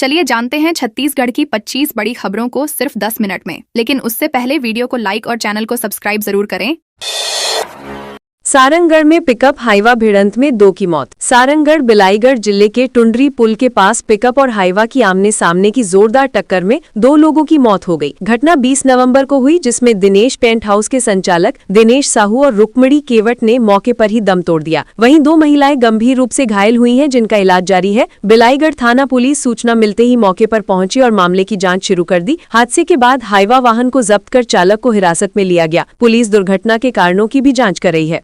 चलिए जानते हैं छत्तीसगढ़ की 25 बड़ी खबरों को सिर्फ 10 मिनट में। लेकिन उससे पहले वीडियो को लाइक और चैनल को सब्सक्राइब जरूर करें। सारंगगढ़ में पिकअप हाईवा भिड़ंत में 2 की मौत। सारंगगढ़ बिलाईगढ़ जिले के टुंडरी पुल के पास पिकअप और हाईवा की आमने सामने की जोरदार टक्कर में 2 लोगों की मौत हो गई। घटना 20 नवंबर को हुई, जिसमें दिनेश पेंट हाउस के संचालक दिनेश साहू और रुक्मणी केवट ने मौके पर ही दम तोड़ दिया। वहीं 2 महिलाएं गंभीर रूप से घायल हुई हैं, जिनका इलाज जारी है। बिलाईगढ़ थाना पुलिस सूचना मिलते ही मौके पर पहुंची और मामले की जाँच शुरू कर दी। हादसे के बाद हाईवा वाहन को जब्त कर चालक को हिरासत में लिया गया। पुलिस दुर्घटना के कारणों की भी जाँच कर रही है।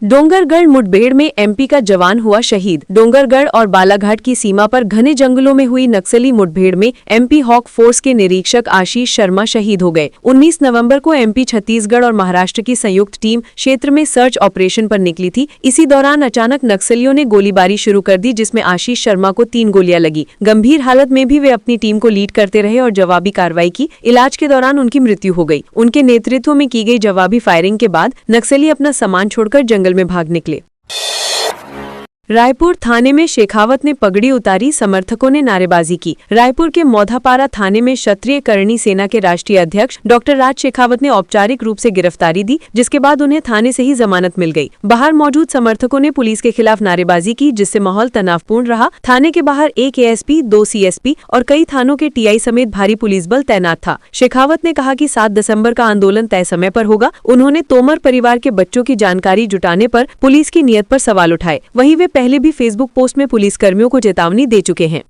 डोंगरगढ़ मुठभेड़ में एमपी का जवान हुआ शहीद। डोंगरगढ़ और बालाघाट की सीमा पर घने जंगलों में हुई नक्सली मुठभेड़ में एमपी हॉक फोर्स के निरीक्षक आशीष शर्मा शहीद हो गए। 19 नवंबर को एमपी छत्तीसगढ़ और महाराष्ट्र की संयुक्त टीम क्षेत्र में सर्च ऑपरेशन पर निकली थी। इसी दौरान अचानक नक्सलियों ने गोलीबारी शुरू कर दी, जिसमें आशीष शर्मा को 3 गोलियां लगी। गंभीर हालत में भी वे अपनी टीम को लीड करते रहे और जवाबी कार्रवाई की। इलाज के दौरान उनकी मृत्यु हो गई। उनके नेतृत्व में की गई जवाबी फायरिंग के बाद नक्सली अपना सामान छोड़कर जंगल में भाग निकले। रायपुर थाने में शेखावत ने पगड़ी उतारी, समर्थकों ने नारेबाजी की। रायपुर के मौधापारा थाने में क्षत्रिय करणी सेना के राष्ट्रीय अध्यक्ष डॉक्टर राज शेखावत ने औपचारिक रूप से गिरफ्तारी दी, जिसके बाद उन्हें थाने से ही जमानत मिल गई। बाहर मौजूद समर्थकों ने पुलिस के खिलाफ नारेबाजी की, जिससे माहौल तनावपूर्ण रहा। थाने के बाहर 1 एएसपी, 2 सीएसपी और कई थानों के टीआई समेत भारी पुलिस बल तैनात था। शेखावत ने कहा कि 7 दिसंबर का आंदोलन तय समय पर होगा। उन्होंने तोमर परिवार के बच्चों की जानकारी जुटाने पर पुलिस की नीयत पर सवाल उठाए। वहीं वे पहले भी फेसबुक पोस्ट में पुलिस कर्मियों को चेतावनी दे चुके हैं।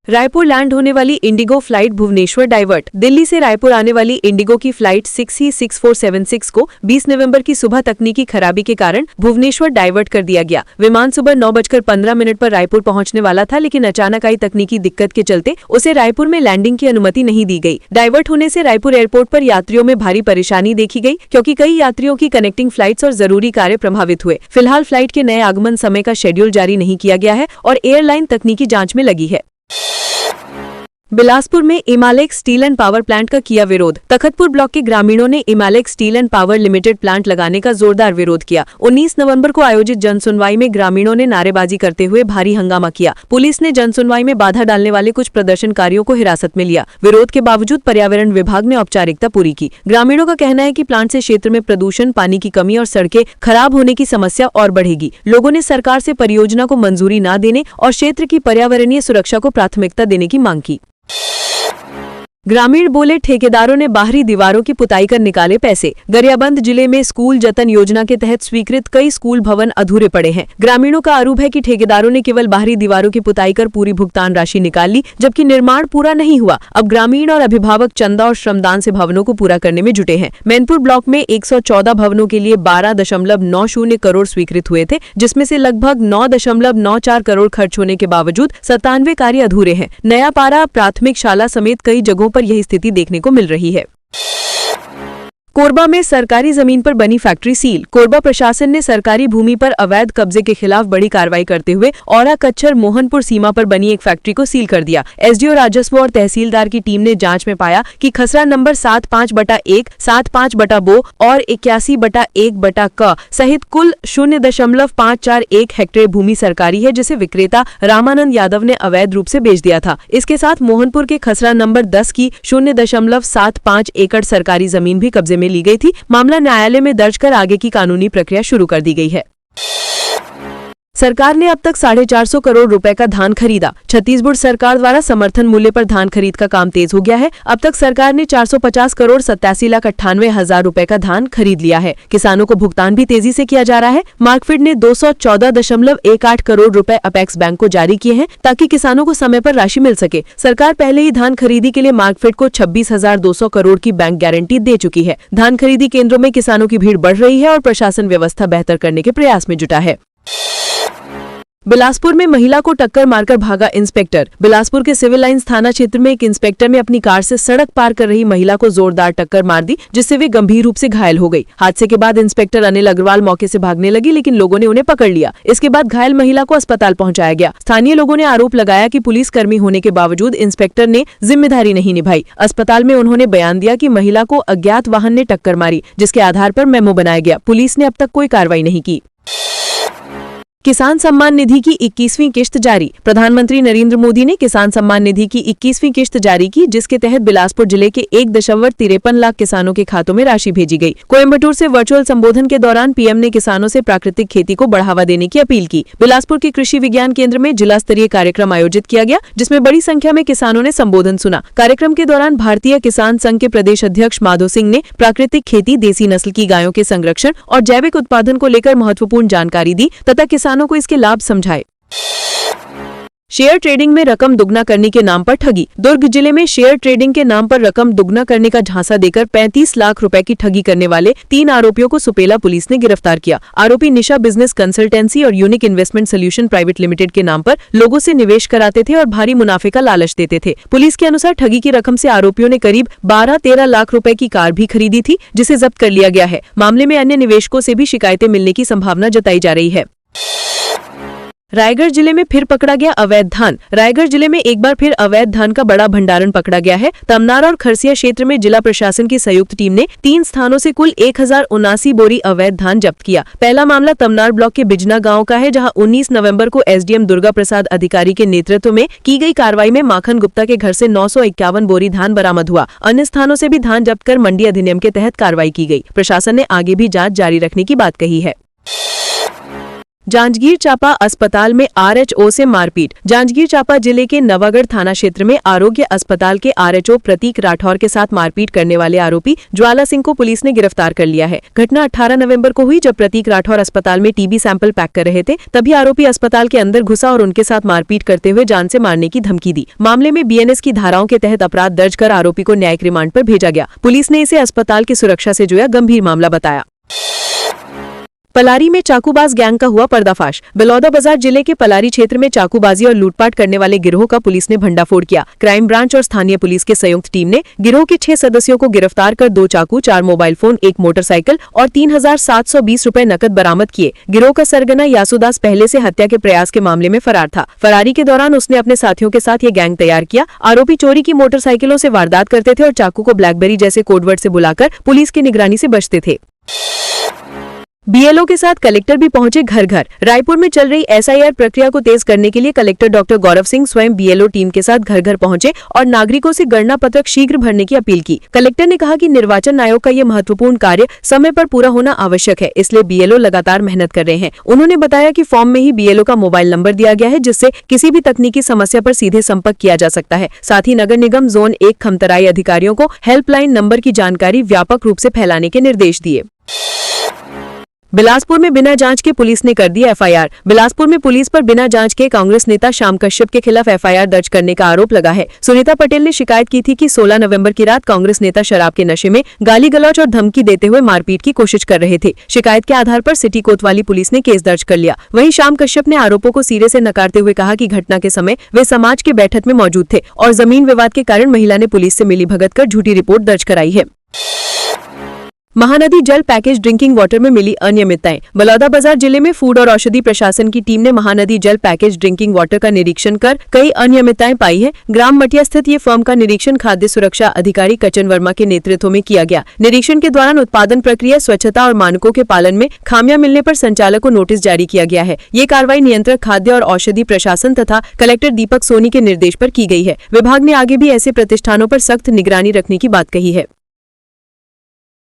रायपुर लैंड होने वाली IndiGo flight Bhubaneswar divert. Delhi से रायपुर आने वाली इंडिगो की फ्लाइट 6E6476 को 20 नवंबर की सुबह तकनीकी खराबी के कारण भुवनेश्वर डाइवर्ट कर दिया गया। विमान सुबह 9:15 पर रायपुर पहुंचने वाला था, लेकिन अचानक आई तकनीकी दिक्कत के चलते उसे रायपुर में लैंडिंग की अनुमति नहीं दी गई। डाइवर्ट होने से रायपुर एयरपोर्ट पर यात्रियों में भारी परेशानी देखी गई, क्योंकि कई यात्रियों की कनेक्टिंग फ्लाइट्स और जरूरी कार्य प्रभावित हुए। फिलहाल फ्लाइट के नए आगमन समय का शेड्यूल जारी नहीं किया गया है और एयरलाइन तकनीकी जाँच में लगी है। बिलासपुर में Imalex steel and power plant का किया विरोध। तखतपुर ब्लॉक के ग्रामीणों ने Imalex steel and power limited plant लगाने का जोरदार विरोध किया। 19 नवंबर को आयोजित जनसुनवाई में ग्रामीणों ने नारेबाजी करते हुए भारी हंगामा किया। पुलिस ने जनसुनवाई में बाधा डालने वाले कुछ प्रदर्शनकारियों को हिरासत में लिया। विरोध के बावजूद पर्यावरण विभाग ने औपचारिकता पूरी की। ग्रामीणों का कहना है कि प्लांट से क्षेत्र में प्रदूषण, पानी की कमी और सड़कें खराब होने की समस्या और बढ़ेगी। लोगों ने सरकार से परियोजना को मंजूरी न देने और क्षेत्र की पर्यावरणीय सुरक्षा को प्राथमिकता देने की मांग की। ग्रामीण बोले, ठेकेदारों ने बाहरी दीवारों की पुताई कर निकाले पैसे। गरियाबंद जिले में स्कूल जतन योजना के तहत स्वीकृत कई स्कूल भवन अधूरे पड़े हैं। ग्रामीणों का आरोप है कि ठेकेदारों ने केवल बाहरी दीवारों की पुताई कर पूरी भुगतान राशि निकाल ली, जबकि निर्माण पूरा नहीं हुआ। अब ग्रामीण और अभिभावक चंदा और श्रमदान से भवनों को पूरा करने में जुटे हैं। मैनपुर ब्लॉक में 114 भवनों के लिए 12.90 करोड़ स्वीकृत हुए थे, जिसमें से लगभग 9.94 करोड़ खर्च होने के बावजूद 97 कार्य अधूरे हैं। नया पारा प्राथमिक शाला समेत कई जगहों पर यही स्थिति देखने को मिल रही है। कोरबा में सरकारी जमीन पर बनी फैक्ट्री सील। कोरबा प्रशासन ने सरकारी भूमि पर अवैध कब्जे के खिलाफ बड़ी कार्रवाई करते हुए औरा कच्छर मोहनपुर सीमा पर बनी एक फैक्ट्री को सील कर दिया। एसडीओ राजस्व और तहसीलदार की टीम ने जांच में पाया कि खसरा नंबर 75/1, 75/2 और 81/1/क सहित कुल 0.541 हेक्टेयर भूमि सरकारी है, जिसे विक्रेता रामानंद यादव ने अवैध रूप से बेच दिया था। इसके साथ मोहनपुर के खसरा नंबर 10 की 0.75 एकड़ सरकारी जमीन भी कब्जे में ली गई थी। मामला न्यायालय में दर्ज कर आगे की कानूनी प्रक्रिया शुरू कर दी गई है। सरकार ने अब तक 450 करोड़ रुपए का धान खरीदा। छत्तीसगढ़ सरकार द्वारा समर्थन मूल्य पर धान खरीद का काम तेज हो गया है। अब तक सरकार ने 450 करोड़ 87,98,000 रुपए का धान खरीद लिया है। किसानों को भुगतान भी तेजी से किया जा रहा है। मार्कफेड ने 214.18 करोड़ रुपए अपेक्स बैंक को जारी किए हैं, ताकि किसानों को समय पर राशि मिल सके। सरकार पहले ही धान खरीदी के लिए मार्कफेड को 26,200 करोड़ की बैंक गारंटी दे चुकी है। धान खरीदी केंद्रों में किसानों की भीड़ बढ़ रही है और प्रशासन व्यवस्था बेहतर करने के प्रयास में जुटा है। बिलासपुर में महिला को टक्कर मारकर भागा इंस्पेक्टर। बिलासपुर के सिविल लाइंस थाना क्षेत्र में एक इंस्पेक्टर ने अपनी कार से सड़क पार कर रही महिला को जोरदार टक्कर मार दी, जिससे वे गंभीर रूप से घायल हो गई। हादसे के बाद इंस्पेक्टर अनिल अग्रवाल मौके से भागने लगी, लेकिन लोगों ने उन्हें पकड़ लिया। इसके बाद घायल महिला को अस्पताल पहुंचाया गया। स्थानीय लोगों ने आरोप लगाया कि पुलिसकर्मी होने के बावजूद इंस्पेक्टर ने जिम्मेदारी नहीं निभाई। अस्पताल में उन्होंने बयान दिया कि महिला को अज्ञात वाहन ने टक्कर मारी, जिसके आधार पर मेमो बनाया गया। पुलिस ने अब तक कोई कार्रवाई नहीं की। किसान सम्मान निधि की 21वीं किश्त जारी। प्रधानमंत्री नरेंद्र मोदी ने किसान सम्मान निधि की 21वीं किश्त जारी की, जिसके तहत बिलासपुर जिले के 1.53 लाख किसानों के खातों में राशि भेजी गई। कोयम्बटूर से वर्चुअल संबोधन के दौरान पीएम ने किसानों से प्राकृतिक खेती को बढ़ावा देने की अपील की। बिलासपुर के कृषि विज्ञान केंद्र में जिला स्तरीय कार्यक्रम आयोजित किया गया, जिसमें बड़ी संख्या में किसानों ने संबोधन सुना। कार्यक्रम के दौरान भारतीय किसान संघ के प्रदेश अध्यक्ष माधो सिंह ने प्राकृतिक खेती, देसी नस्ल की गायों के संरक्षण और जैविक उत्पादन को लेकर महत्वपूर्ण जानकारी दी तथा किसानों को इसके लाभ समझाए। शेयर ट्रेडिंग में रकम दुगना करने के नाम पर ठगी। दुर्ग जिले में शेयर ट्रेडिंग के नाम पर रकम दुगना करने का झांसा देकर 35 लाख रुपए की ठगी करने वाले 3 आरोपियों को सुपेला पुलिस ने गिरफ्तार किया। आरोपी निशा बिजनेस कंसल्टेंसी और unique investment solution private limited के नाम पर लोगों से निवेश कराते थे और भारी मुनाफे का लालच देते थे। पुलिस के अनुसार ठगी की रकम से आरोपियों ने करीब 12-13 लाख रुपए की कार भी खरीदी थी, जिसे जब्त कर लिया गया है। मामले में अन्य निवेशकों से भी शिकायतें मिलने की संभावना जताई जा रही है। रायगढ़ जिले में फिर पकड़ा गया अवैध धान। रायगढ़ जिले में एक बार फिर अवैध धान का बड़ा भंडारण पकड़ा गया है। तमनार और खरसिया क्षेत्र में जिला प्रशासन की संयुक्त टीम ने 3 स्थानों से कुल 1079 बोरी अवैध धान जब्त किया। पहला मामला तमनार ब्लॉक के बिजना गांव का है, जहां 19 नवंबर को एसडीएम दुर्गा प्रसाद अधिकारी के नेतृत्व में की गई कार्रवाई में माखन गुप्ता के घर से 951 बोरी धान बरामद हुआ। अन्य स्थानों से भी धान जब्त कर मंडी अधिनियम के तहत कार्रवाई की गई। प्रशासन ने आगे भी जाँच जारी रखने की बात कही है। जांजगीर चांपा अस्पताल में आरएचओ से मारपीट। जांजगीर चांपा जिले के नवागढ़ थाना क्षेत्र में आरोग्य अस्पताल के आरएचओ प्रतीक राठौर के साथ मारपीट करने वाले आरोपी ज्वाला सिंह को पुलिस ने गिरफ्तार कर लिया है। घटना 18 नवंबर को हुई, जब प्रतीक राठौर अस्पताल में टीबी सैंपल पैक कर रहे थे। तभी आरोपी अस्पताल के अंदर घुसा और उनके साथ मारपीट करते हुए जान से मारने की धमकी दी। मामले में बीएनएस की धाराओं के तहत अपराध दर्ज कर आरोपी को न्यायिक रिमांड पर भेजा गया। पुलिस ने इसे अस्पताल की सुरक्षा से जुड़ा गंभीर मामला बताया। पलारी में चाकूबाज गैंग का हुआ पर्दाफाश। बलौदाबाजार जिले के पलारी क्षेत्र में चाकूबाजी और लूटपाट करने वाले गिरोह का पुलिस ने भंडाफोड़ किया। क्राइम ब्रांच और स्थानीय पुलिस के संयुक्त टीम ने गिरोह के 6 सदस्यों को गिरफ्तार कर 2 चाकू, 4 मोबाइल फोन, 1 मोटरसाइकिल और 3720 रुपए नकद बरामद किए। गिरोह का सरगना यासुदास पहले से हत्या के प्रयास के मामले में फरार था। फरारी के दौरान उसने अपने साथियों के साथ ये गैंग तैयार किया। आरोपी चोरी की मोटरसाइकिलों से वारदात करते थे और चाकू को ब्लैकबेरी जैसे कोडवर्ड से बुलाकर पुलिस की निगरानी से बचते थे। बीएलओ के साथ कलेक्टर भी पहुंचे घर घर। रायपुर में चल रही एसआईआर प्रक्रिया को तेज करने के लिए कलेक्टर डॉक्टर गौरव सिंह स्वयं बीएलओ टीम के साथ घर घर पहुंचे और नागरिकों से गणना पत्रक शीघ्र भरने की अपील की। कलेक्टर ने कहा कि निर्वाचन आयोग का ये महत्वपूर्ण कार्य समय पर पूरा होना आवश्यक है, इसलिए बीएलओ लगातार मेहनत कर रहे हैं। उन्होंने बताया कि फॉर्म में ही बीएलओ का मोबाइल नंबर दिया गया है, जिससे किसी भी तकनीकी समस्या पर सीधे संपर्क किया जा सकता है। साथ ही नगर निगम जोन 1 खमतराई अधिकारियों को हेल्पलाइन नंबर की जानकारी व्यापक रूप से फैलाने के निर्देश दिए। बिलासपुर में बिना जांच के पुलिस ने कर दी एफआईआर। बिलासपुर में पुलिस पर बिना जांच के कांग्रेस नेता श्याम कश्यप के खिलाफ एफआईआर दर्ज करने का आरोप लगा है। सुनीता पटेल ने शिकायत की थी कि 16 नवंबर की रात कांग्रेस नेता शराब के नशे में गाली गलौज और धमकी देते हुए मारपीट की कोशिश कर रहे थे। शिकायत के आधार पर सिटी कोतवाली पुलिस ने केस दर्ज कर लिया। वहीं श्याम कश्यप ने आरोपों को सिरे से नकारते हुए कहा कि घटना के समय वे समाज के बैठक में मौजूद थे और जमीन विवाद के कारण महिला ने पुलिस से मिलीभगत कर झूठी रिपोर्ट दर्ज कराई है। महानदी जल पैकेज ड्रिंकिंग वाटर में मिली अनियमितताएं। बलौदाबाजार जिले में फूड और औषधि प्रशासन की टीम ने महानदी जल पैकेज ड्रिंकिंग वाटर का निरीक्षण कर कई अनियमितताएं पाई है। ग्राम मटिया स्थित ये फर्म का निरीक्षण खाद्य सुरक्षा अधिकारी कचन वर्मा के नेतृत्व में किया गया। निरीक्षण के दौरान उत्पादन प्रक्रिया, स्वच्छता और मानकों के पालन में खामियां मिलने पर संचालक को नोटिस जारी किया गया है। ये कार्रवाई नियंत्रक खाद्य और औषधि प्रशासन तथा कलेक्टर दीपक सोनी के निर्देश पर की गई है। विभाग ने आगे भी ऐसे प्रतिष्ठानों पर सख्त निगरानी रखने की बात कही है।